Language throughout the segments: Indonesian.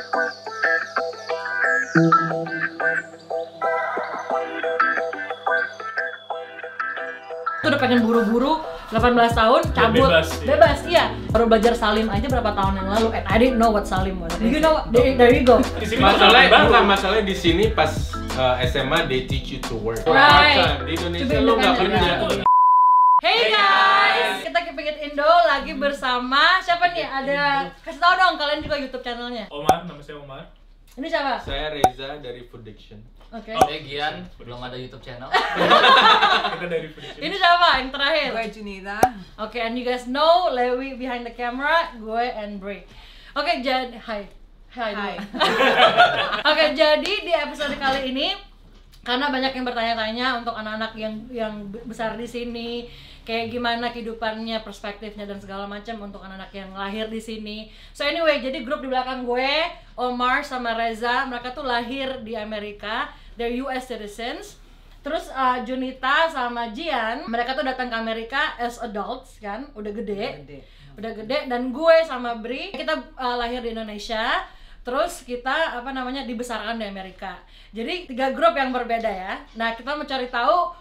Udah pengen buru-buru 18 tahun cabut bebas iya baru belajar salim aja berapa tahun yang lalu and I didn't know what salim was. Do you know what? There you go. Masalahnya di sini pas SMA they teach you to work. Right. Di Indonesia lo nggak kerja. Hey guys, kita Keep It Indo lagi bersama siapa nih? Ada kasih tau dong kalian juga YouTube channelnya. Omar, nama saya Omar. Ini siapa? Saya Reza dari Food Diction. Oke. Saya Gian, belum ada YouTube channel. Kita dari Food Diction. Ini siapa? Yang terakhir. Gue Junita. Oke, and you guys know Lewi behind the camera, gue and Bray. Oke, jadi Hai. Oke, jadi di episode kali ini karena banyak yang bertanya-tanya untuk anak-anak yang besar di sini, kayak gimana kehidupannya, perspektifnya dan segala macam untuk anak-anak yang lahir di sini. So anyway, jadi grup di belakang gue, Omar sama Reza, mereka tuh lahir di Amerika, they're US citizens. Terus Junita sama Gian, mereka tuh datang ke Amerika as adults kan, udah gede, dan gue sama Bri, kita lahir di Indonesia. Terus kita dibesarkan di Amerika. Jadi 3 grup yang berbeda ya. Nah, kita mencari tahu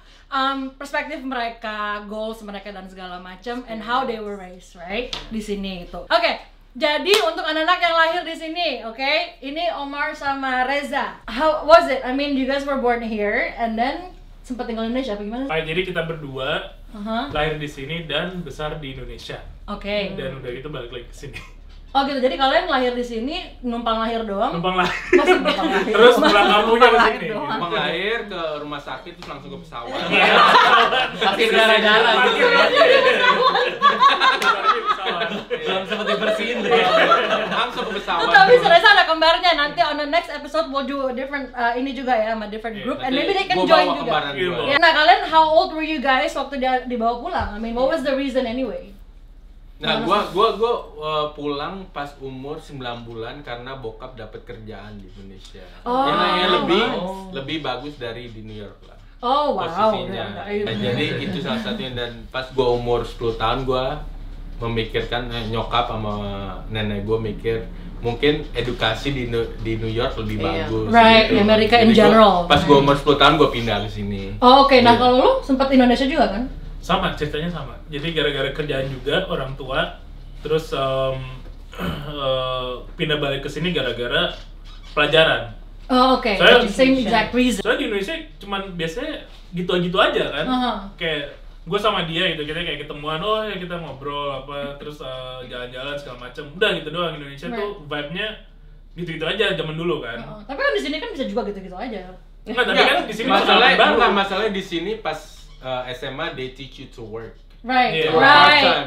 perspektif mereka, goals mereka dan segala macam, and how they were raised, right? Di sini itu. Oke, jadi untuk anak-anak yang lahir di sini, oke? Ini Omar sama Reza. How was it? I mean, you guys were born here and then sempat tinggal di Indonesia apa gimana? Jadi kita berdua lahir di sini dan besar di Indonesia. Oke. Dan udah gitu balik lagi ke sini. Oh gitu, jadi kalian lahir di sini numpang lahir doang? Numpang lahir. Masih numpang lahir. Terus pulang kampungnya ke sini. Numpang lahir ke rumah sakit terus langsung ke pesawat. Sakit gara-gara gitu ya. Belum sempat dibersihin tuh. Langsung ke pesawat. Tapi Reza ada kembarnya, nanti on the next episode we'll do a different ini juga ya, sama different group, and maybe they can join juga. Nah kalian, how old were you guys waktu dibawa pulang? I mean, what was the reason anyway? Nah, gua pulang pas umur 9 bulan karena bokap dapat kerjaan di Indonesia. Yang lebih bagus dari di New York lah. Oh, wow. Posisinya. Nah, jadi itu salah satunya, dan pas gua umur 10 tahun gua memikirkan nyokap sama nenek gua mikir mungkin edukasi di New York lebih bagus. Right, gitu. Amerika in Jadi general. Pas gua umur 10 tahun gua pindah ke sini. Oh, oke. Nah, kalau lu sempat Indonesia juga kan? Sama, ceritanya sama. Jadi gara-gara kerjaan juga orang tua, terus pindah balik ke sini gara-gara pelajaran. Oh, oke. Same exact reason. Soalnya di Indonesia cuman biasanya gitu-gitu aja kan. Kayak gue sama dia gitu, kita kayak ketemuan, ya kita ngobrol apa, terus jalan-jalan segala macam. Udah gitu doang. Indonesia tuh vibe-nya gitu-gitu aja zaman dulu kan. Tapi kan di sini kan bisa juga gitu-gitu aja. Enggak, tapi kan di sini masalahnya di sini pas SMA they teach you to work. Right.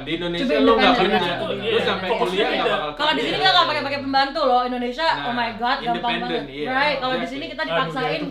Di Indonesia lu nggak kerja, lu sampai kuliah nggak bakal. Kalau di sini kita nggak pakai pembantu loh. Indonesia, oh my god, gampang banget. Right. Kalau di sini kita dipaksain.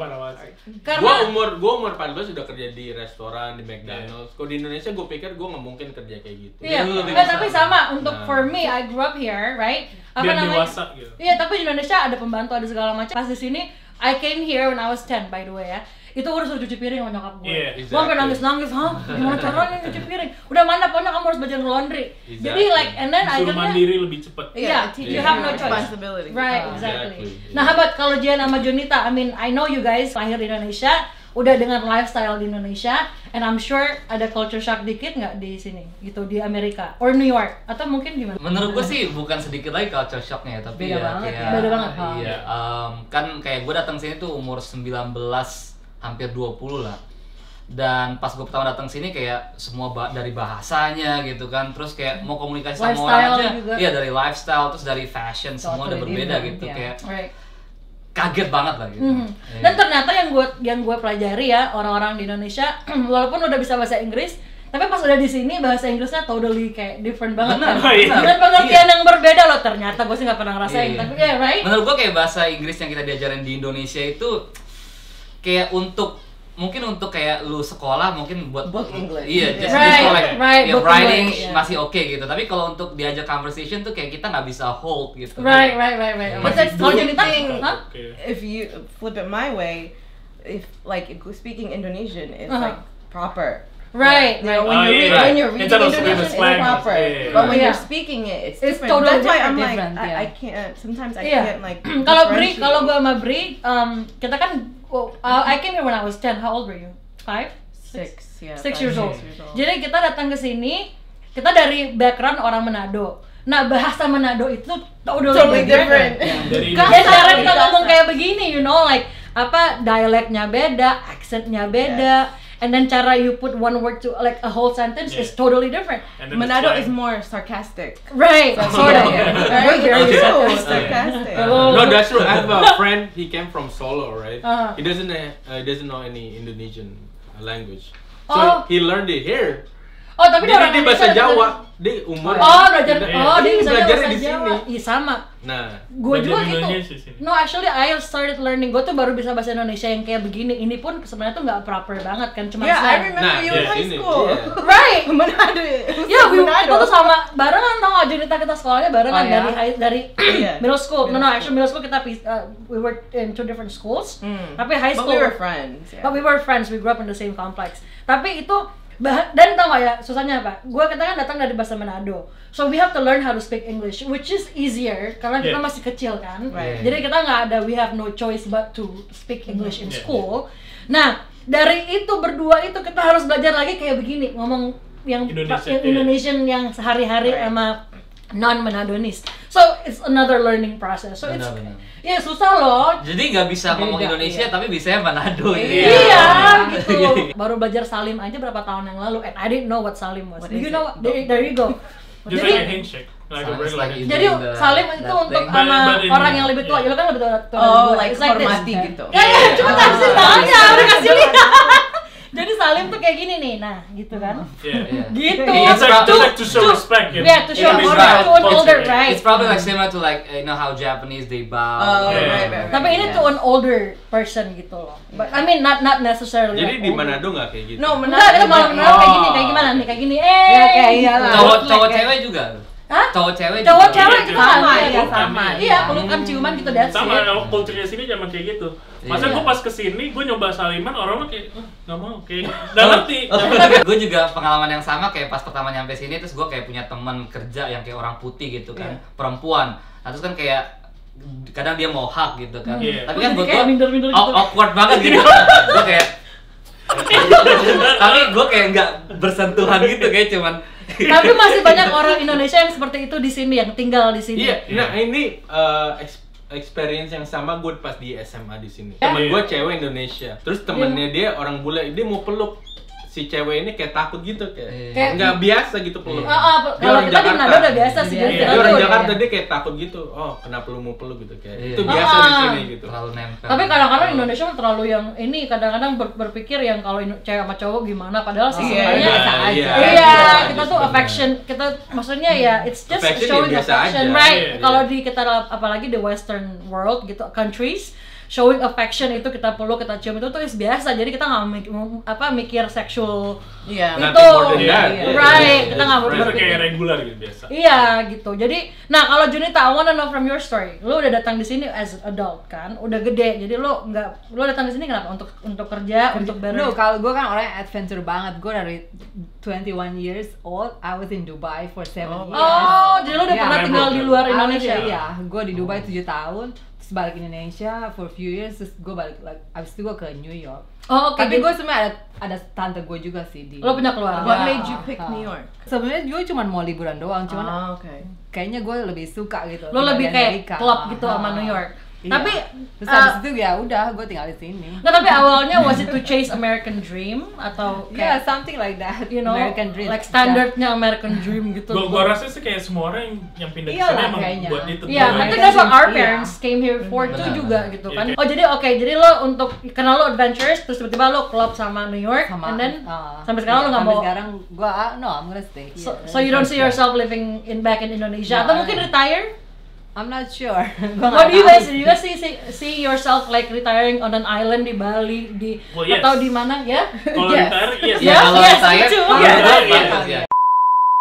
Gua umur 14 sudah kerja di restoran, di McDonald's. Kalau di Indonesia gue pikir gue nggak mungkin kerja kayak gitu. Iya. Tapi sama untuk for me, I grew up here, right? Biar dewasa gitu. Iya, tapi di Indonesia ada pembantu, ada segala macam. Pas di sini, I came here when I was 10 by the way ya. Itu urus cuci piring sama nyokap gue. Gue sampai nangis-nangis, gimana caranya cuci piring? Udah mana, pokoknya kamu harus belajar laundry. Jadi like, and then akhirnya mandiri lebih cepat. Iya, you have no choice. Right, exactly. Nah, habat kalau Gian sama Junita, I mean, I know you guys lahir di Indonesia, udah dengan lifestyle di Indonesia, and I'm sure ada culture shock dikit nggak di sini, gitu, di Amerika, or New York, atau mungkin gimana? Menurut gue sih bukan sedikit lagi culture shocknya ya, tapi beda banget. Iya, kan kayak gue datang sini tuh umur 19, hampir 20 lah. Dan pas gue pertama datang sini kayak semua dari bahasanya gitu kan, terus kayak mau komunikasi sama orang aja, iya dari lifestyle, terus dari fashion, semua udah berbeda gitu, kayak kaget banget lah gitu. Dan ternyata yang gue pelajari ya, orang-orang di Indonesia walaupun udah bisa bahasa Inggris, tapi pas udah di sini bahasa Inggrisnya totally kayak different banget kan. Dengan pengertian yang berbeda loh, ternyata gue sih nggak pernah ngerasain, tapi ya right. Menurut gue kayak bahasa Inggris yang kita diajarin di Indonesia itu kayak mungkin untuk kayak lu sekolah mungkin buat English. Iya, just writing masih oke gitu. Tapi kalau untuk diajak conversation tuh kayak kita nggak bisa hold gitu. Right. But kalau Junita, if you flip it my way, if like speaking Indonesian is like proper. Right. You know, when you're reading Indonesian, it's proper. But when you're speaking it, it's different. Totally That's why I'm like, different, I can't. Sometimes I Yeah. can't like. Kalau gue sama Bri, kita kan, I came here when I was 10. How old were you? 5? 6, yeah. 6 years old. Jadi kita datang ke sini, kita dari background orang Manado. Nah, bahasa Manado itu totally different. Ya cara kita ngomong kayak begini, you know, like apa dialeknya beda, accentnya beda, and then cara you put one word to like a whole sentence is totally different. Manado is more sarcastic. Right, sort of. We're very sarcastic. No, that's true. I have a friend. He came from Solo, right? He doesn't know any Indonesian language, so he learned it here. Oh, tapi dia orang bahasa Jawa, dia umur. Belajar. Dia bisa belajar bahasa di Jawa. sini. Iya sama. Nah, Gue juga gitu. Indonesia No, actually I started learning. Gue tuh baru bisa bahasa Indonesia yang kayak begini. Ini pun sebenarnya tuh nggak proper banget kan, cuma Yeah, I slang. remember you in high school. Right. Manado. Ya, kita tuh sama barengan tau nggak, Junita kita sekolahnya barengan dari middle school. No, actually middle school kita we were in 2 different schools. Tapi high school. But we were friends. But we were friends. We grew up in the same complex. Tapi itu dan tau gak ya susahnya apa? Gue kita kan datang dari bahasa Manado, so we have to learn how to speak English, which is easier karena kita masih kecil kan. Jadi kita nggak ada, we have no choice but to speak English in school. Nah, dari itu berdua itu kita harus belajar lagi kayak begini, ngomong yang Indonesian yang sehari-hari sama non-Manadonis. So it's another learning process. So it's susah loh. Jadi nggak bisa ngomong Indonesia tapi bisanya Manado. Iya, gitu. Baru belajar salim aja berapa tahun yang lalu, and I didn't know what salim was. You know, there you go. Just like a handshake. Jadi salim itu untuk sama orang yang lebih tua. Ya lo kan lebih tua dari gue. Oh, like hormati gitu. Ya, cuma kasih tangannya, udah kasih lihat. Jadi salim tuh kayak gini nih, nah gitu kan? Gitu. It's like to show respect. Yeah, to show honor to an older, right? It's probably like similar to like you know how Japanese they bow. Right. Tapi ini to an older person gitu loh. But I mean not necessarily. Jadi di Manado nggak kayak gitu? No, Manado kita malah kayak gini, kayak gimana nih? Kayak gini. Ya kayak iyalah. Cowok cewek juga. Hah? Cowok cewek sama. Iya, Hmm. pelukan ciuman gitu that's sama. it. Kalau kulturnya sini zaman kayak gitu. Masa gue pas kesini, gue nyoba saliman, orang kayak nggak mau, kayak nggak ngerti. Gue juga pengalaman yang sama kayak pas pertama nyampe sini, terus gue kayak punya teman kerja yang kayak orang putih gitu kan, perempuan. Nah terus kan kayak kadang dia mau hug gitu kan, tapi kan buat gue awkward banget gitu. Gue kayak tapi gue kayak nggak bersentuhan gitu, kayak cuman. Tapi masih banyak orang Indonesia yang seperti itu di sini, yang tinggal di sini. Iya, nah ini experience yang sama gue pas di SMA di sini. Temen gue cewek Indonesia, terus temennya dia orang bule, dia mau peluk si cewek ini kayak takut gitu, kayak nggak biasa gitu peluk. Kalau kita di Manado udah biasa sih. Dia orang Jakarta, dia kayak takut gitu. Oh, kenapa lu mau peluk gitu, kayak itu biasa di sini gitu. Terlalu nempel. Tapi kadang-kadang Indonesia terlalu yang ini, kadang-kadang berpikir yang kalau cewek sama cowok gimana, padahal sih sebenarnya iya, kita tuh affection, kita maksudnya ya it's just showing affection, right? Kalau di kita apalagi di Western world gitu, countries, showing affection itu kita peluk, kita cium itu tuh biasa. Jadi kita nggak mikir sexual itu, right? Kita nggak berpikir kayak regular gitu biasa. Iya gitu. Jadi, nah kalau Junita, I wanna know from your story. Lu udah datang di sini as an adult kan, udah gede. Jadi lu datang di sini kenapa? Untuk kerja, untuk No, kalau gue kan orang adventure banget. Gue dari 21 years old, I was in Dubai for 7 years. Oh, jadi lu udah pernah tinggal di luar Indonesia? Iya, gue di Dubai 7 tahun. Balik Indonesia for a few years, terus gue balik abis itu gue ke New York. Oh, oke. Tapi gue sebenarnya ada tante gue juga sih di. Lo punya keluarga? What made you pick New York? Sebenarnya gue cuma mau liburan doang, cuman kayaknya gue lebih suka gitu. Lo lebih kayak klub gitu sama New York. Iya. Tapi terus habis itu ya udah gue tinggal di sini. Nggak, tapi awalnya was it to chase American dream atau kayak something like that, you know, American dream. like standardnya American dream gitu. Gue rasa sih kayak semua orang yang pindah ke sini emang buat itu. Iya, tapi that's what our parents came here for too juga gitu kan. Oh jadi jadi lo untuk karena lo adventurous terus tiba-tiba lo klub sama New York, and then sampai sekarang lo nggak mau. Sekarang gue I'm gonna stay here. So you don't see yourself living back in Indonesia atau mungkin retire? I'm not sure. What do you guys see yourself like retiring on an island di Bali atau di mana ya? Kalau retire, yes. Kalau retire,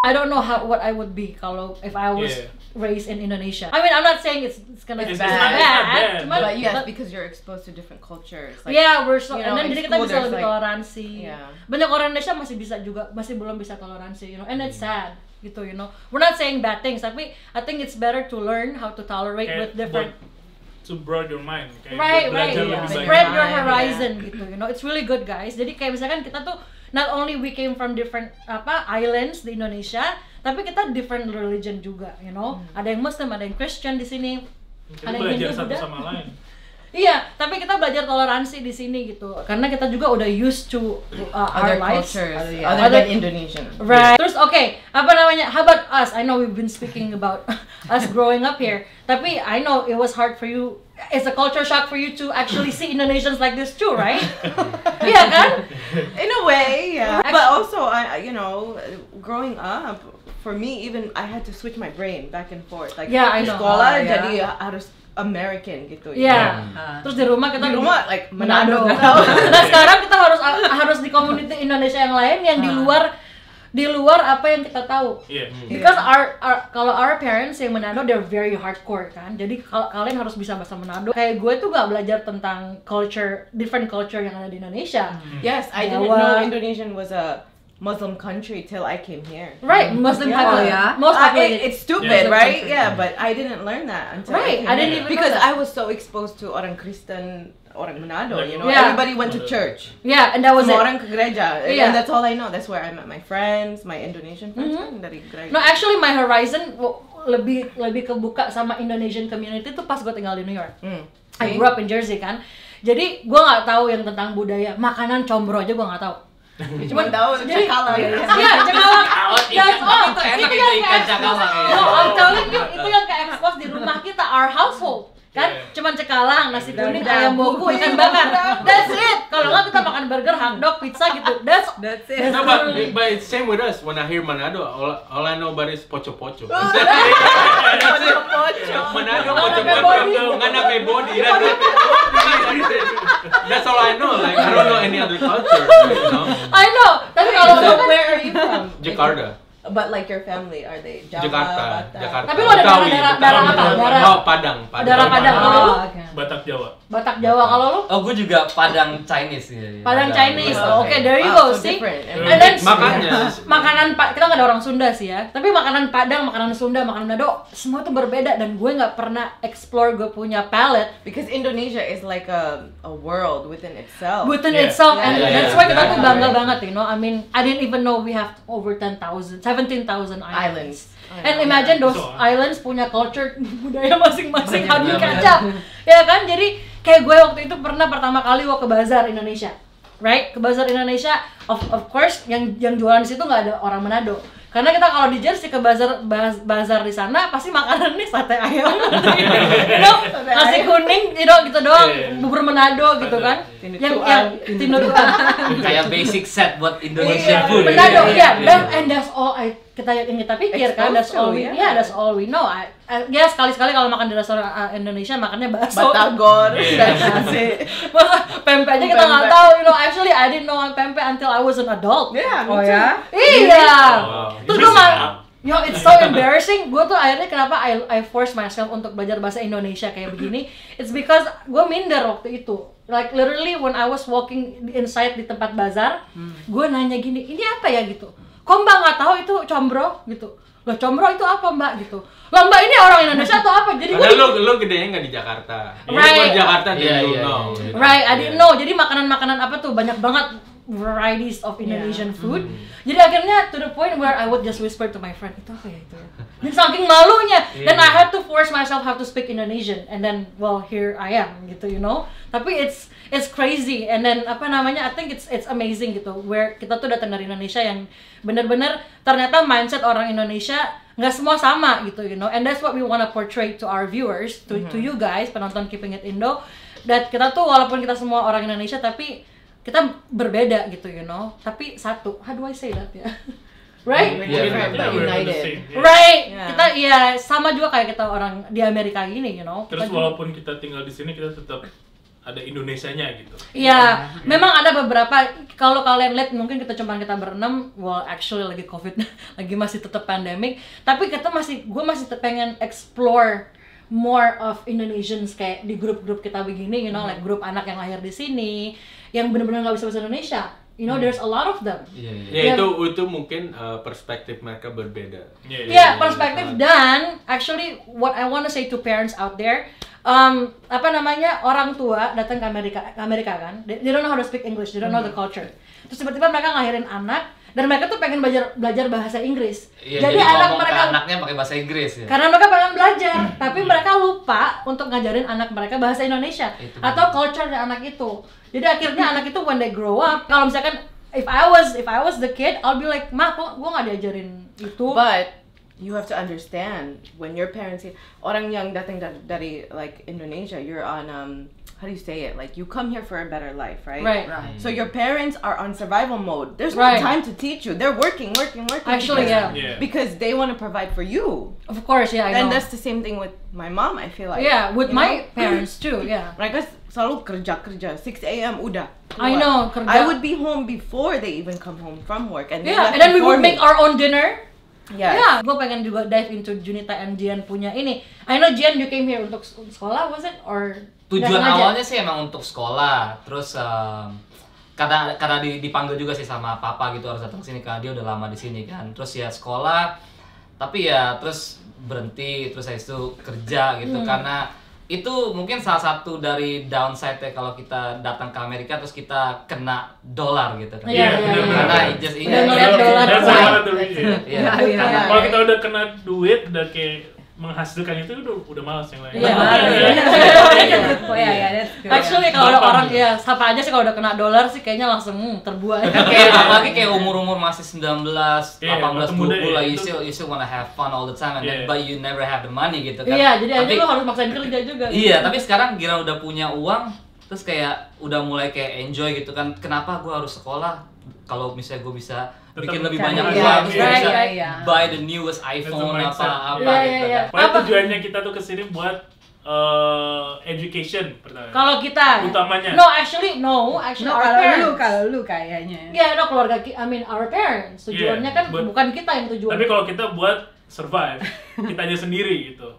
I don't know what I would be kalau if I was raised in Indonesia. I mean, I'm not saying it's gonna be It's bad. not bad, Cuman, But yes, because you're exposed to different cultures. Like, yeah, we're so, you and know, then in jadi kita school bisa there's lebih like- toleransi. Yeah. Banyak orang Indonesia masih belum bisa toleransi, you know, and it's sad, gitu, you know. We're not saying bad things, tapi I think it's better to learn how to tolerate with different. To broaden your mind, kayak Right, belajar yeah. lebih banyak. Spread your Mind, horizon, gitu, you know. It's really good, guys. Jadi kayak misalkan kita tuh not only we came from different islands di Indonesia, tapi kita different religion juga, you know. Ada yang Muslim, ada yang Christian di sini. Kita Ada yang belajar Hindu, satu Buddha. sama lain. Iya, tapi kita belajar toleransi di sini gitu. Karena kita juga udah used to our other lives. cultures, Other- other than Indonesian. Right. Terus apa namanya? How about us? I know we've been speaking about us growing up here. Tapi I know it was hard for you. It's a culture shock for you to actually see Indonesians like this too, right? Iya kan? In a way, yeah. Actually- But also, growing up, for me, even I had to switch my brain back and forth. Like, Yeah, I know. sekolah Yeah. jadi harus American gitu. Iya. Ah. Terus di rumah kita Di rumah like Manado. Manado. Nah sekarang kita harus di community Indonesia yang lain yang di luar apa yang kita tahu. Iya. Because kalau our parents yang Manado they're very hardcore kan. Jadi kalian harus bisa bahasa Manado. Kayak gue tuh gak belajar tentang different culture yang ada di Indonesia. Yes, I didn't Jawa. know Indonesian was a Muslim country till I came here. Right, Muslim Yeah. country. Oh, yeah? Most populated. It's stupid, Muslim right? country. Yeah, but I didn't learn that until Right, I came I didn't here. even know because that. I was so exposed to orang Kristen, orang Manado. You know, Yeah. everybody went to church. Yeah, and that was Semua it. orang ke gereja, Yeah. and that's all I know. That's where I met my friends, my Indonesian friends kan dari gereja. No, actually my horizon lebih kebuka sama Indonesian community tuh pas gue tinggal di New York. I grew up in Jersey kan. Jadi gue nggak tahu yang tentang budaya makanan combro aja gue nggak tahu. Cuma tahu cakalang. Iya, cakalang. That's all. Itu enak Itu itu yang ikan kayak cakalang ya. No, I'm telling you, itu yang kayak expose di rumah kita, our household. Kan Yeah. cuman cekalang, nasi kuning, ayam boku, ikan bakar. That's it. Kalau nggak kita makan burger, hotdog, pizza gitu. That's it. No, but it's same with us. When I hear Manado, all I know about is pocho-pocho. Manado, pocho-pocho. Nggak nape body. That's all I know. Like, I don't know any other culture. You know? I know. Tapi kalau So lu kan where are you from? Jakarta. But like your family, are they Java, Jakarta. Batak? Jakarta. Tapi lu ada Betawi, darah apa? Betawi. Darah- Oh, Padang. Darah Padang. Kalau lu? oke. Batak Jawa. Batak Jawa. Kalau lu? Oh, gue juga Padang Chinese ya. Padang Chinese. Padang. Oke, there you go. Wow, so See? different. And then Makanya. makanan kita nggak ada orang Sunda sih ya. Tapi makanan Padang, makanan Sunda, makanan Manado semua tuh berbeda dan gue nggak pernah explore gue punya palate Because Indonesia is like a world within itself. within Yeah. itself and Yeah, that's yeah, why kita tuh exactly. bangga banget, you know. I mean, I didn't even know we have over 17,000 islands. And imagine those So, islands punya culture budaya masing-masing, hadir Benar-benar. kacau. Ya kan? Jadi kayak gue waktu itu pernah pertama kali ke bazar Indonesia. Right? Ke bazar Indonesia of course yang jualan di situ nggak ada orang Manado. Karena kita kalau di Jersey ke bazar di sana pasti makanannya sate ayam, you know, nasi kuning, you know, gitu doang, Yeah. bubur Manado gitu kan, yang tinutuan, Kayak basic set buat Indonesian food. Manado, ya. yeah, and that's all yang kita pikir kan, that's all we, Exposed to, that's all we know. Ya sekali-sekali kalau makan di restoran Indonesia makannya bakso, Batagor, Yeah. dan nasi. masa pempek aja kita nggak Pempek. tahu, you know. Actually I didn't know pempek until I was an adult. Yeah, me Oh too. ya? Iya. Wow. Terus gue yo, it's so embarrassing. Gue tuh akhirnya kenapa I force myself untuk belajar bahasa Indonesia kayak begini. It's because gue minder waktu itu. Like literally when I was walking inside di tempat bazar, gue nanya gini, ini apa ya gitu. Kok mbak nggak tahu itu combro gitu? Lah combro itu apa mbak gitu? Lah mbak ini orang Indonesia atau apa? Jadi Karena gue lu gedenya nggak di Jakarta. Right. Lu di Jakarta Iya, didn't iya, know. iya. right, I didn't know. Jadi makanan-makanan apa tuh banyak banget varieties of Indonesian food. Jadi akhirnya to the point where I would just whisper to my friend, itu apa ya itu ya. Dan saking malunya, then I had to force myself how to speak Indonesian, and then well here I am gitu, you know. Tapi it's crazy, and then apa namanya, I think it's amazing gitu, where kita tuh datang dari Indonesia yang benar-benar ternyata mindset orang Indonesia nggak semua sama gitu, you know. And that's what we wanna portray to our viewers, to you guys penonton Keeping It Indo, that kita tuh walaupun kita semua orang Indonesia tapi kita berbeda gitu, you know. Tapi satu, how do I say that ya? Right? We're Yeah, different, Yeah, but we're the united. same, yeah. Right. Yeah. Kita ya sama juga kayak kita orang di Amerika gini, you know. Terus Kita juga- walaupun kita tinggal di sini kita tetap ada Indonesianya gitu. Iya, memang ada beberapa. Kalau kalian lihat mungkin kita berenam, well actually lagi COVID, lagi masih tetap pandemic. Tapi gue masih pengen explore more of Indonesians kayak di grup-grup kita begini, you know, like grup anak yang lahir di sini, yang benar-benar nggak bisa bahasa Indonesia. You know, there's a lot of them. Ya itu mungkin perspektif mereka berbeda. Yeah, perspektif dan actually what I want to say to parents out there, orang tua datang ke Amerika kan, they don't know how to speak English, they don't know the culture. Terus tiba-tiba mereka ngelahirin anak dan mereka tuh pengen belajar bahasa Inggris. Jadi anak mereka anaknya pakai bahasa Inggris ya. Karena mereka pengen belajar, tapi mereka lupa untuk ngajarin anak mereka bahasa Indonesia atau culture dari anak itu. Jadi akhirnya anak itu when they grow up, kalau misalkan if I was the kid, I'll be like, "Ma, kok gua nggak diajarin itu?" But you have to understand when your parents, orang yang datang dari like Indonesia, you're on how do you say it? Like you come here for a better life, right? Right. So your parents are on survival mode. There's no Right. time to teach you. They're working. Actually, because they want to provide for you. Of course, yeah, I know. And that's the same thing with my mom. I feel like. Yeah, with you my know? parents too, yeah. Mereka selalu kerja 6 a.m. udah. I keluar. know, kerja. I would be home before they even come home from work, and they Yeah, left and then we before would make me. our own dinner. Yes. Yeah, gue pengen juga dive into Junita and Jian punya ini. I know Jian, you came here untuk sekolah, was it? Or Tujuan nggak sengaja? awalnya sih emang untuk sekolah, terus karena dipanggil juga sih sama papa gitu harus datang sini karena dia udah lama di sini kan. Terus ya sekolah, tapi ya terus berhenti, terus habis itu kerja gitu karena itu mungkin salah satu dari downside kalau kita datang ke Amerika terus kita kena dolar gitu kan. Iya, Karena Udah ngeliat dolar. Iya. Iya. Kalau kita udah kena duit, udah kayak menghasilkan itu udah malas yang lain. Iya. Actually kalau ada orang ya siapa aja sih kalau udah kena dolar sih kayaknya langsung terbuai. Kayak apalagi kayak umur masih 19, 18, masih muda 20 lah, ya, you still wanna have fun all the time and then, Yeah. but you never have the money gitu kan. Iya, jadi aja Tapi- lu harus maksain kerja juga. Iya, tapi sekarang Gira udah punya uang, terus kayak udah mulai kayak enjoy gitu kan. Kenapa gua harus sekolah kalau misalnya gua bisa bikin lebih banyak Iya, uang, iya, bisa iya. buy the newest iPhone mindset. apa Iya, gitu iya. kan. Pokoknya Apa? tujuannya kita tuh kesini buat education pertama. Kalau kita Utamanya. No, actually our parents. kalau lu kayaknya. Ya, no, keluarga our parents. Tujuannya Yeah, kan but- bukan kita yang tujuan. Tapi kalau kita buat survive, kita aja sendiri gitu.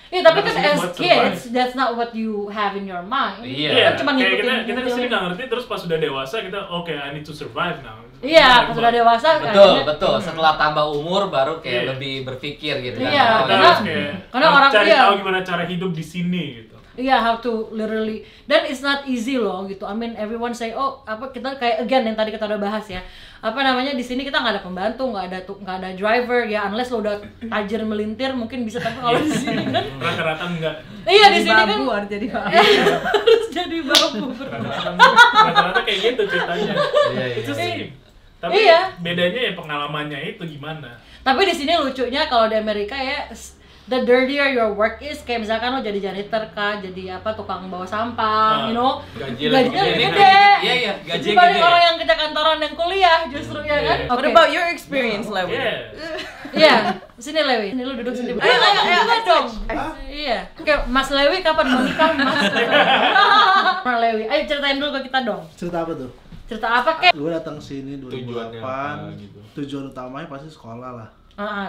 Iya, tapi kan Kita as buat kids, that's not what you have in your mind. Iya. Cuma kayak ngikutin kita kesini feeling. nggak ngerti, terus pas sudah dewasa kita oke, I need to survive now. Iya, pas sudah dewasa Betul. Setelah tambah umur baru kayak Iya. lebih berpikir gitu kan. Iya, Oh, Kita karena- harus kayak karena harus orang cari dia- tahu gimana cara hidup di sini gitu. Iya, how to literally. Dan it's not easy loh gitu. I mean everyone say, oh apa kita kayak again yang tadi kita udah bahas ya. Apa namanya di sini kita nggak ada pembantu, nggak ada driver ya, unless lo udah tajir melintir mungkin bisa, tapi kalau di sini kan Rata-rata enggak. iya di sini kan Babu harus jadi babu. harus jadi babu. Rata-rata kayak gitu ceritanya. Iya. Itu sih. Tapi Iya. bedanya ya pengalamannya itu gimana. Tapi di sini lucunya kalau di Amerika ya, the dirtier your work is, kayak misalkan lo jadi janitor kah, jadi apa tukang bawa sampah, you know, Gajinya gajinya lebih lebih gede. gede. Iya, iya, gajinya Dibanding gede. orang yang kerja kantoran yang kuliah justru ya kan. Iya. What about your experience, Lewi? Iya. Iya, sini Lewi, sini lu duduk sini. Ayo, dong. Iya. Oke, Mas Lewi kapan mau nikah, Mas? Mas Lewi, ayo ceritain dulu ke kita dong. Cerita apa tuh? Cerita apa kek? Gue datang sini 2008. Tujuannya apa gitu. Tujuan utamanya pasti sekolah lah.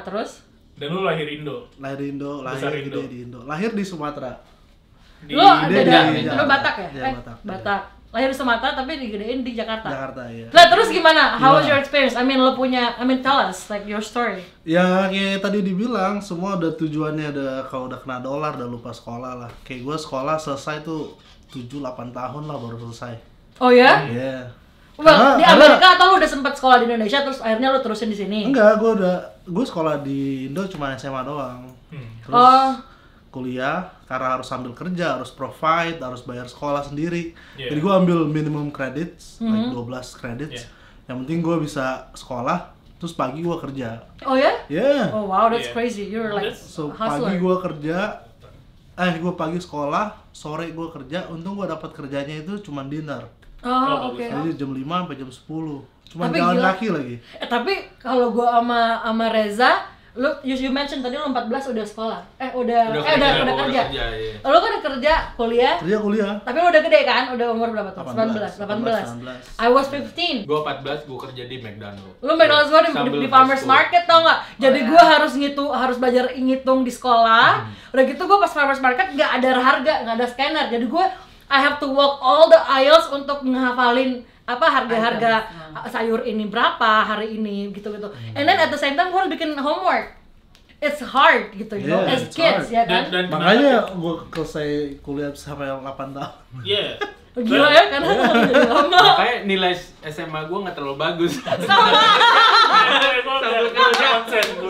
Terus? Dan lu lahir Indo. Lahir di Indo, Besar lahir Indo. gede di Indo. Lahir di Sumatera. Di Lu ada di lu Jakarta. Batak ya? Iya, Batak. Batak. Lahir di Sumatera tapi digedein di Jakarta. Jakarta ya. Nah, terus gimana? How was Gimana? your experience? I mean, tell us like your story. Ya kayak tadi dibilang, semua ada tujuannya, ada kalau udah kena dolar udah lupa sekolah lah. Kayak gue sekolah selesai tuh 7-8 tahun lah baru selesai. Oh ya? Iya. Well, di Amerika atau lu udah sempat sekolah di Indonesia terus akhirnya lu terusin di sini? Enggak, gue sekolah di Indo cuma SMA doang. Terus Oh. kuliah karena harus sambil kerja, harus provide, harus bayar sekolah sendiri. Yeah. Jadi gue ambil minimum credits, like 12 credits. Yeah. Yang penting gue bisa sekolah, terus pagi gue kerja. Oh ya? Yeah. Oh wow, that's Yeah. crazy. You're like So hustler. pagi gue kerja, gue pagi sekolah, sore gue kerja. Untung gue dapat kerjanya itu cuma dinner. Oh, oke. Jadi jam 5 sampai jam 10. Cuma Tapi jalan gila. kaki lagi. Tapi kalau gua sama Reza, you mention tadi lu 14 udah sekolah. Udah kerja. Iya. Lu kan udah kerja, kuliah. Tapi lu udah gede kan? Udah umur berapa tuh? 18. I was 15. Gua 14, gua kerja di McDonald's. Lu McDonald's gua di farmers market tau nggak? Jadi gua harus belajar ngitung di sekolah. Udah gitu gua pas farmers market nggak ada harga, nggak ada scanner. Jadi gua I have to walk all the aisles untuk menghafalin harga-harga sayur ini berapa hari ini gitu-gitu. And then at the same time gue harus bikin homework. It's hard gitu, you know, as kids ya kan. Dan makanya gue selesai kuliah sampai 8 tahun. Iya. Gila ya, karena jadi lama. Makanya nilai SMA gue nggak terlalu bagus.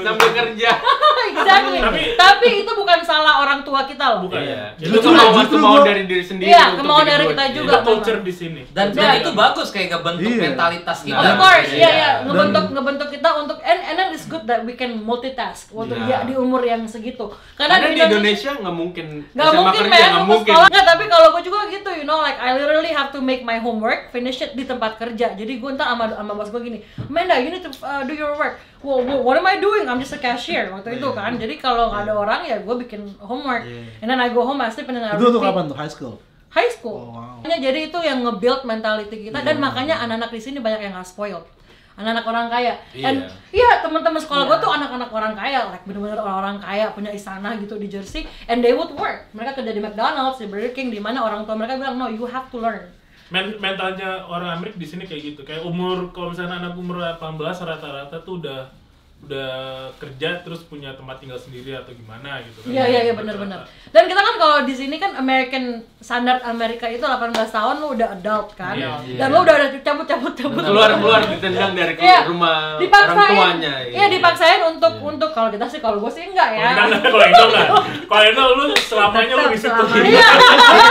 Sambil kerja. Exactly. Tapi itu bukan salah orang tua kita loh. Bukan. Iya. Itu kemauan dari diri sendiri. Iya, kemauan dari kita juga. Itu culture di sini. Dan itu bagus kayak ngebentuk mentalitas kita. Of course, iya. Ngebentuk kita untuk and then it's good that we can multitask untuk di umur yang segitu. Karena di Indonesia nggak mungkin nggak mungkin. Nggak, tapi kalau gue juga gitu, you know, like I literally have to make my homework, finish it di tempat kerja. Jadi gue ntar sama bos gue gini, Amanda, you need to do your work. Well, what am I doing? I'm just a cashier waktu itu kan. Jadi kalau nggak ada orang ya gue bikin homework. And then I go home, I sleep, and then I repeat. Itu tuh kapan tuh? High school? Oh, wow. Jadi itu yang nge-build mentality kita. Dan makanya anak-anak di sini banyak yang nggak spoiled. Anak-anak orang kaya. And teman-teman sekolah gue tuh anak-anak orang kaya, like bener-bener orang kaya, punya istana gitu di Jersey, and they would work. Mereka kerja di McDonald's, di Burger King, di mana orang tua mereka bilang, no, you have to learn. Mentalnya orang Amerika di sini kayak gitu. Kayak kalau misalnya anak umur 18 rata-rata tuh udah kerja terus punya tempat tinggal sendiri atau gimana gitu kan. Iya benar-benar. Dan kita kan kalau di sini kan American standar Amerika itu 18 tahun lu udah adult kan. Dan lu udah ada cabut. Keluar ditendang dari rumah dipaksain, orang tuanya. Iya, dipaksain untuk kalau kita sih, kalau gue sih enggak ya. Kalau itu lu selamanya lu di situ. Iya.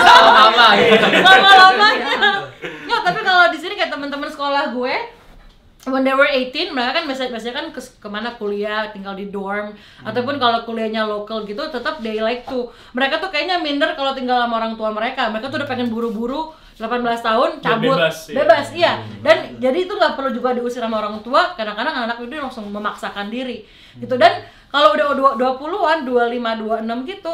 Lama-lama. Ya, tapi kalau di sini kayak teman-teman sekolah gue when they were 18, mereka kan biasanya kan kemana kuliah, tinggal di dorm, ataupun kalau kuliahnya lokal gitu, tetap they like to, mereka tuh kayaknya minder kalau tinggal sama orang tua mereka tuh udah pengen buru-buru 18 tahun cabut, bebas iya. Dan jadi itu nggak perlu juga diusir sama orang tua, kadang-kadang anak itu langsung memaksakan diri gitu. Dan kalau udah 20-an, 25, 26 gitu,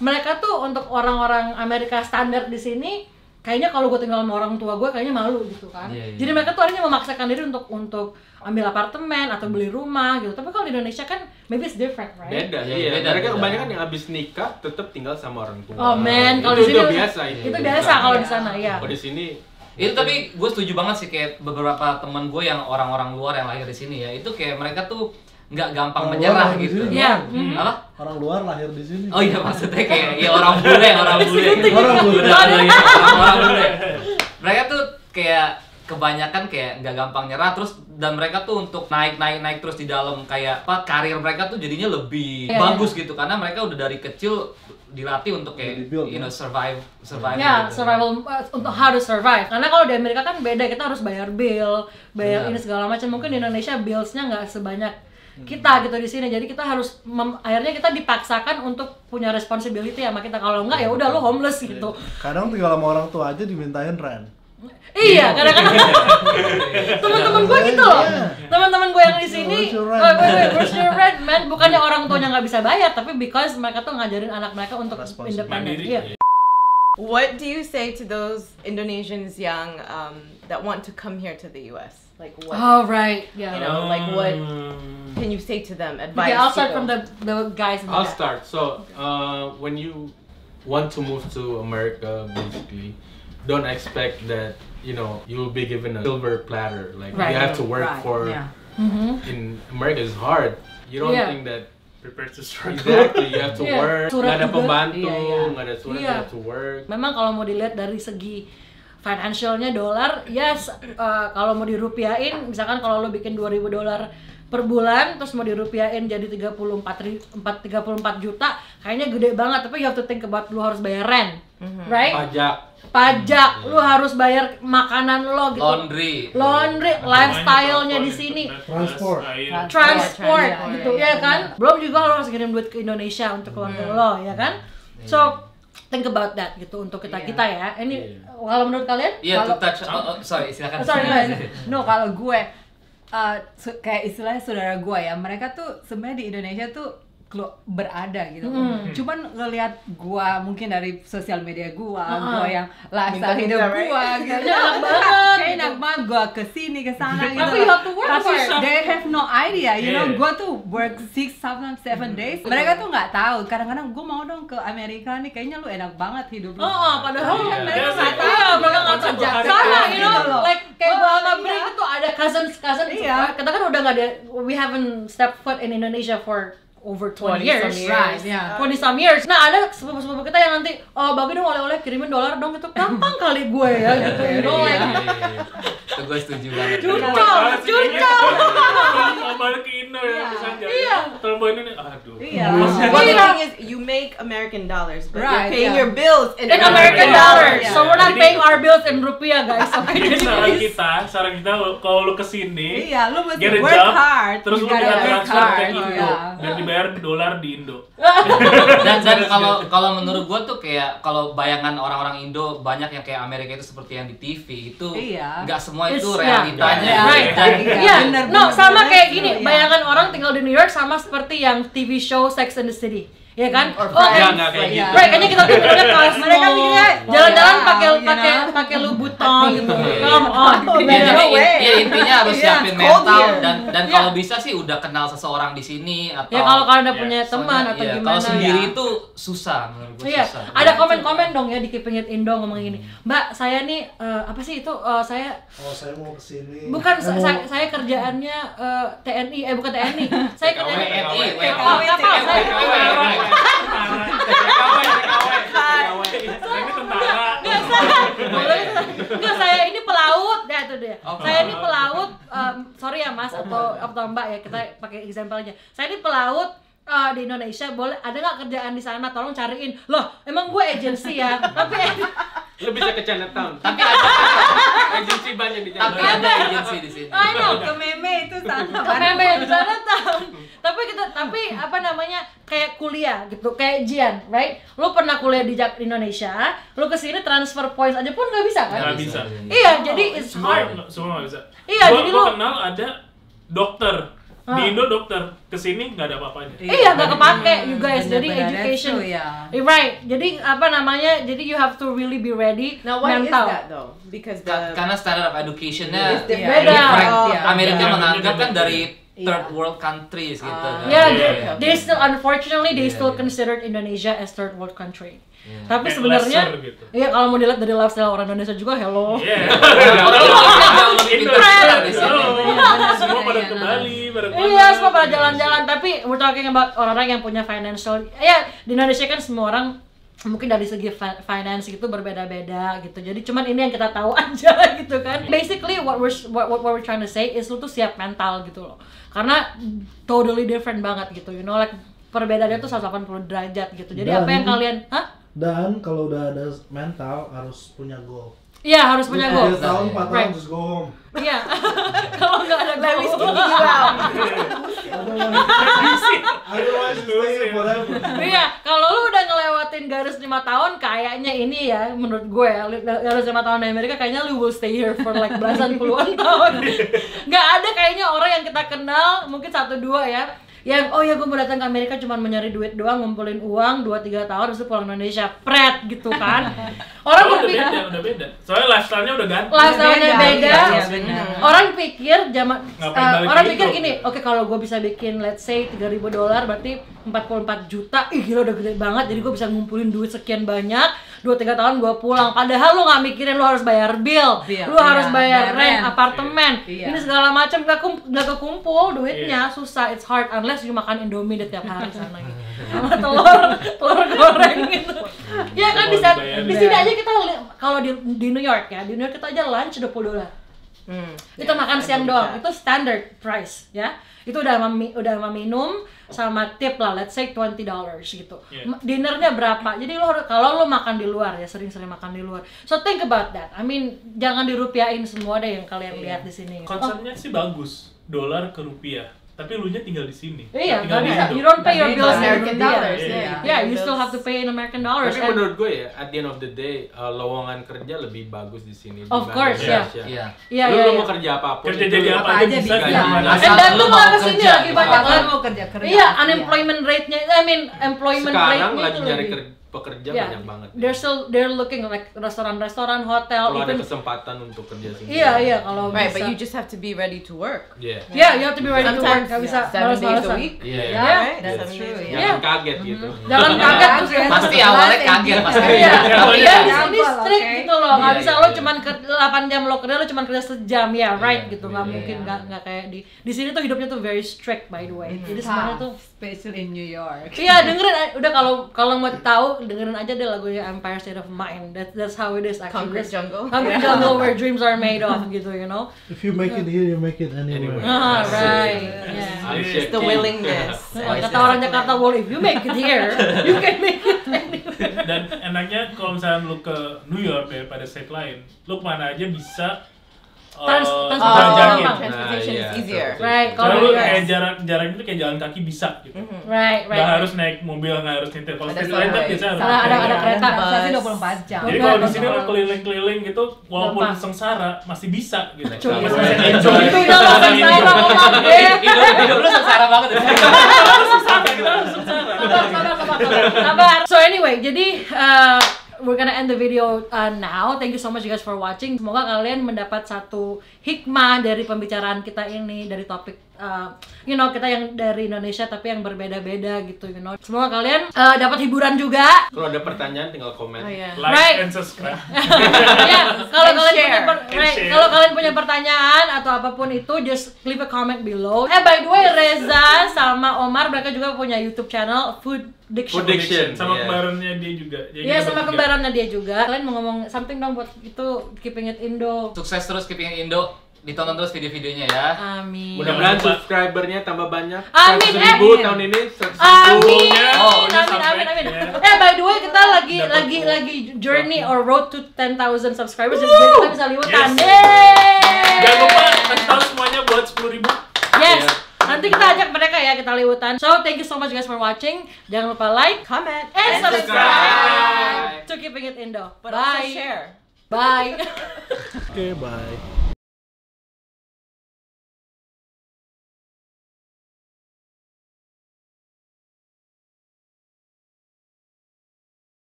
mereka tuh untuk orang-orang Amerika standar di sini kayaknya kalau gue tinggal sama orang tua gue kayaknya malu gitu kan. Jadi mereka tuh akhirnya memaksakan diri untuk ambil apartemen atau beli rumah gitu. Tapi kalau di Indonesia kan maybe it's different, right? Beda. Mereka kebanyakan yang habis nikah tetap tinggal sama orang tua. Oh man, kalau di sini biasa itu biasa kalau di sana ya. Kalau di sini itu tapi gue setuju banget sih, kayak beberapa teman gue yang orang-orang luar yang lahir di sini ya, itu kayak mereka tuh nggak gampang menyerah gitu. Iya. Apa? Orang luar lahir di sini. Oh iya, maksudnya kayak orang bule. Orang bule. Mereka tuh kayak kebanyakan kayak nggak gampang nyerah terus, dan mereka tuh untuk naik terus di dalam kayak karir mereka tuh jadinya lebih bagus gitu, karena mereka udah dari kecil dilatih untuk kayak survive ya, gitu. Survival untuk how to survive. Karena kalau di Amerika kan beda, kita harus bayar bill, ini segala macam. Mungkin di Indonesia billsnya nggak sebanyak kita gitu di sini. Jadi kita harus akhirnya kita dipaksakan untuk punya responsibility sama kita. Kalau enggak ya udah lo homeless gitu. Kadang tinggal sama orang tua aja dimintain rent. Iya, kadang-kadang teman-teman gue gitu loh. Teman-teman gue yang di sini, where's your rent, man? Bukannya orang tuanya nggak bisa bayar, tapi because mereka tuh ngajarin anak mereka untuk independen. Iya. What do you say to those Indonesians yang that want to come here to the US? Like what? Oh right, yeah. You know, like what can you say to them? Advice. Okay, I'll start from the guys in the I'll back. start. So when you want to move to America, basically, don't expect that you'll be given a silver platter. Like you have to work for. Yeah. In America is hard. You don't think that. Prepare to struggle. Exactly, you have to work. Nggak ada pembantu, nggak ada surat, you have to work. Memang kalau mau dilihat dari segi financialnya dolar, yes, kalau mau dirupiahin, misalkan kalau lo bikin $2,000 per bulan, terus mau dirupiahin jadi 34 juta, kayaknya gede banget. Tapi you have to think about lo harus bayar rent, right? Pajak, lu harus bayar makanan lo gitu. Laundry, lifestyle-nya di sini. Transport gitu ya kan. Belum juga lo harus kirim duit ke Indonesia untuk keluarga lo ya kan. So think about that gitu untuk kita ya. Ini kalau menurut kalian? Iya, to touch. Sorry, silakan. No, kalau gue kayak istilahnya saudara gue ya, mereka tuh sebenarnya di Indonesia tuh berada gitu. Cuman ngelihat gua mungkin dari sosial media gua yang lifestyle hidup gua gitu. Enak banget. Kayak enak banget gua kesini kesana gitu. Tapi you have to work Tapi for it. they have no idea, you know. Gua tuh work 6, 7 days. Mereka tuh nggak tahu. Kadang-kadang gua mau dong ke Amerika nih, kayaknya lu enak banget hidup lu. Padahal kan mereka nggak tahu. Iya, Mereka nggak tahu. kerja Sama, you know, gitu loh. like kayak gua sama Bri itu ada cousin. Iya. Kita kan udah nggak ada, we haven't stepped foot in Indonesia for over 20 years. Right, yeah. 20 some years. Nah, ada sepupu-sepupu kita yang nanti, bagi dong oleh-oleh kirimin $, dong gitu. Gampang kali gue ya gitu. You know, like Itu gue setuju banget. curcol. Balik ke Indo ya, misalnya. Iya. Terus bawa ini nih, aduh. Iya. Well, the thing is, you make American dollars, but Right, you're paying yeah. your bills in In American dollars. Yeah. So we're not Jadi- paying our bills in rupiah, guys. Okay, Jadi jadi saran kita kalau lu kesini, Iya, lu mesti get a work job, hard. terus You lu gotta bisa work transfer hard, ke Indo iya. dan dibayar dolar di Indo. Dan kalau menurut gue tuh kayak kalau bayangan orang-orang Indo banyak yang kayak Amerika itu seperti yang di TV itu Iya. nggak semua itu It's- realitanya. yeah. Right. Dan Iya, bener, no, bener, sama bener, kayak itu, gini. iya. Bayangan orang tinggal di New York sama seperti yang TV show Sex and the City. Ya kan? Nggak kayak Iya. gitu. Right, kayaknya kita tuh mikirnya cosmo. Mereka mikirnya, jalan-jalan wow, pakai you know. pakai Louboutin gitu. Iya. Come on. Ya, No jadi way. intinya harus Iya, siapin it's cold mental here. dan Iya. kalau bisa sih udah kenal seseorang di sini atau Ya kalau kalian udah Iya, punya teman soalnya, atau iya, gimana. kalau sendiri ya. itu susah menurut gue Iya, susah. ada komen-komen dong ya di Keeping It Indo ngomong gini. Mbak, saya nih apa sih itu saya saya mau kesini. bukan saya kerjaannya TNI bukan TNI. Saya kerjaannya Ini tentara. Enggak, saya ini pelaut. Ya itu dia. Oh, Saya ini pelaut, sorry ya Mas atau Mbak ya, kita pakai example-nya. Saya ini pelaut di Indonesia, boleh ada nggak kerjaan di sana, tolong cariin. Loh, emang gue agensi ya, tapi Lu bisa ke Chinatown. Tapi ada Agensi banyak di tapi Chinatown. ada agensi di sini. I know, Ke meme itu sana. KPM di sana tahu. Tapi apa namanya, kayak kuliah gitu, kayak Jian, right? Lu pernah kuliah di Indonesia, lu kesini transfer points aja pun nggak bisa kan? Nggak bisa. Iya, jadi it's hard. Semua nggak bisa. Iya, jadi gua lu- kenal ada dokter di Indo, dokter kesini nggak ada apa-apanya. Iya, nggak kepake you guys. Jadi Benar-benar, education, that's true, yeah. right? Jadi apa namanya? Jadi you have to really be ready. Now, why mental. is that though? Because the Karena standard of education-nya It's different. Beda. different. Oh, Amerika iya. menganggap kan dari Iya. third world countries gitu kan. Yeah, Iya. they still unfortunately they Iya, still iya. considered Indonesia as third world country. Tapi Kayak sebenarnya, lesser gitu. iya kalau mau dilihat dari lifestyle orang Indonesia juga, hello. Iya. Orang Indonesia jauh lebih Indo. pintar di sini. Semua pada Iya, ke Bali, pada ke Iya, mana. semua pada jalan-jalan. Tapi we're talking about orang-orang yang punya financial. Ya, di Indonesia kan semua orang mungkin dari segi finance itu berbeda-beda gitu. Jadi cuman ini yang kita tahu aja gitu kan. Basically what we're trying to say is lu tuh siap mental gitu loh. Karena totally different banget gitu. You know, like perbedaannya tuh 180 derajat gitu. Jadi apa yang kalian, Dan kalau udah ada mental harus punya goal. Iya, harus punya goal. 3 tahun, 4 tahun, Right. just go home. Iya. Kalau nggak ada goal. Otherwise, stay forever. Iya, kalau lu udah ngelewatin garis 5 tahun, kayaknya ini ya, menurut gue ya, garis 5 tahun di Amerika, kayaknya lu will stay here for like belasan puluhan tahun. Nggak ada kayaknya orang yang kita kenal, mungkin 1-2 ya, yang oh ya gue mau datang ke Amerika cuma mencari duit doang, ngumpulin uang 2-3 tahun terus pulang Indonesia, pret gitu kan. Orang Oh, udah berpikir beda, udah beda. Soalnya lifestyle-nya udah ganti. lifestyle-nya beda. Iya, benar. Orang pikir zaman Ngapain balik orang ke pikir Indo? gini, oke kalau gue bisa bikin let's say $3.000 berarti 44 juta, ih gila udah gede banget, jadi gue bisa ngumpulin duit sekian banyak, 2-3 tahun gue pulang. Padahal lu nggak mikirin lu harus bayar bill, Bill, lu harus iya, bayar bayar rent, rent. apartemen, Iya. ini segala macam nggak kekumpul duitnya, susah, it's hard unless you makan Indomie di tiap hari sana gitu. Sama telur goreng gitu. Ya kan di sini aja kita kalau di New York ya, di New York kita aja lunch $20. Itu makan siang doang, itu standard price ya. Itu udah sama minum sama tip lah, let's say $20 gitu. Yeah. Dinernya berapa? Jadi lo kalau lo makan di luar ya, sering-sering makan di luar. So think about that. I mean, jangan dirupiahin semua deh yang kalian lihat di sini. Konsepnya sih bagus, dolar ke rupiah. tapi lu nya tinggal di sini. Iya, Tinggal di kan? Indo. You don't pay your Tapi bills in American Indonesia. dollars, Iya. Yeah, you still have to pay in American dollars. Tapi And menurut gue ya, at the end of the day, lowongan kerja lebih bagus di sini. Of dibanding course, Indonesia. Iya. Iya, Lu iya, mau iya. kerja apapun. Kerja itu jadi apa apa aja aja bisa bisa. di mana. And Asal dan lu tuh mau malah kesini kerja, lagi banyak Kalau kan. mau kerja Iya, unemployment rate-nya, employment Sekarang rate-nya lagi itu nyari lebih. pekerja Yeah, banyak banget. they're looking like restoran-restoran, hotel, Kalau ada even. kesempatan untuk kerja sini. Iya, kalau Right, bisa. but you just have to be ready to work. Iya. Yeah, you have to be ready to work. Sometimes Gak bisa 7 days a malas-malasan. week. Iya. Iya. Yeah, Right? that's 7 true, days a yeah. week. Jangan kaget gitu. Jangan kaget terus ya. Pasti awalnya kaget pasti. Iya, Awalnya iya, di kaget. sini strict Oke. gitu loh. Nggak Iya, bisa iya, lo iya. cuman 8 jam lo kerja, lo cuman kerja sejam ya, right Iya, gitu. Nggak iya, mungkin iya. nggak kayak di sini tuh hidupnya tuh very strict by the way. Jadi sebenarnya tuh especially in New York. iya, dengerin udah kalau mau tahu dengerin aja deh lagunya Empire State of Mind. That's how it is actually. Concrete jungle. Concrete jungle where dreams are made of gitu, you know. If you make it here, you make it anywhere. Ah, right. Asik. Yeah. Alicia It's the Keys. willingness. Kata orang Jakarta, well if you make it here, you can make it anywhere. Dan enaknya kalau misalnya lu ke New York daripada state lain, lu kemana aja bisa Transportasi jelajahin. gampang. Transportation Nah, is iya, easier. Right, Kalau kalau lu US. kayak jarak itu kayak jalan kaki bisa gitu. Right, Nggak right. harus naik mobil, nggak harus nyetir. Kalau Ada state lain kan subway. biasanya harus Ada naik. kereta. Transportasi Bus. 24 jam. Jadi Bukan, kalau di sini bukan. lu keliling-keliling gitu, walaupun Gampang. sengsara masih bisa gitu. Cuy, Masih gue. bisa enjoy. Itu udah lo sengsara Omar deh. Hidup lu sengsara banget ya. Sabar. So anyway, jadi we're gonna end the video now. Thank you so much you guys for watching. Semoga kalian mendapat satu hikmah dari pembicaraan kita ini, dari topik kita yang dari Indonesia tapi yang berbeda-beda gitu, Semoga kalian dapat hiburan juga. Kalau ada pertanyaan tinggal komen. Oh yeah. Like Right. and subscribe. Ya, kalau And kalian share. kalau kalian punya pertanyaan atau apapun itu, just leave a comment below. By the way, Reza sama Omar mereka juga punya YouTube channel Food Diction. Food Diction. Sama Iya. kembarannya dia juga. Jadi Iya, kita sama bertiga. kembarannya dia juga. Kalian mau ngomong something dong buat itu Keeping It Indo. Sukses terus Keeping It Indo. Ditonton terus video-videonya ya. Amin. Mudah-mudahan Jangan lupa. subscribernya tambah banyak. Amin, 100.000 tahun ini. 100.000. Amin. Oh, Amin, sampai, amin, amin. ya. By the way, kita lagi Dapat journey or road to 10,000 subscribers. Jadi kita bisa liwetan. Yes. Yeay. Jangan lupa kasih tahu semuanya buat 10.000. Yes. Yeah. Nanti kita ajak mereka ya, kita liwetan. So, thank you so much guys for watching. Jangan lupa like, Comment and subscribe subscribe. to Keeping It Indo. But also Bye. share. Bye. Okay, bye.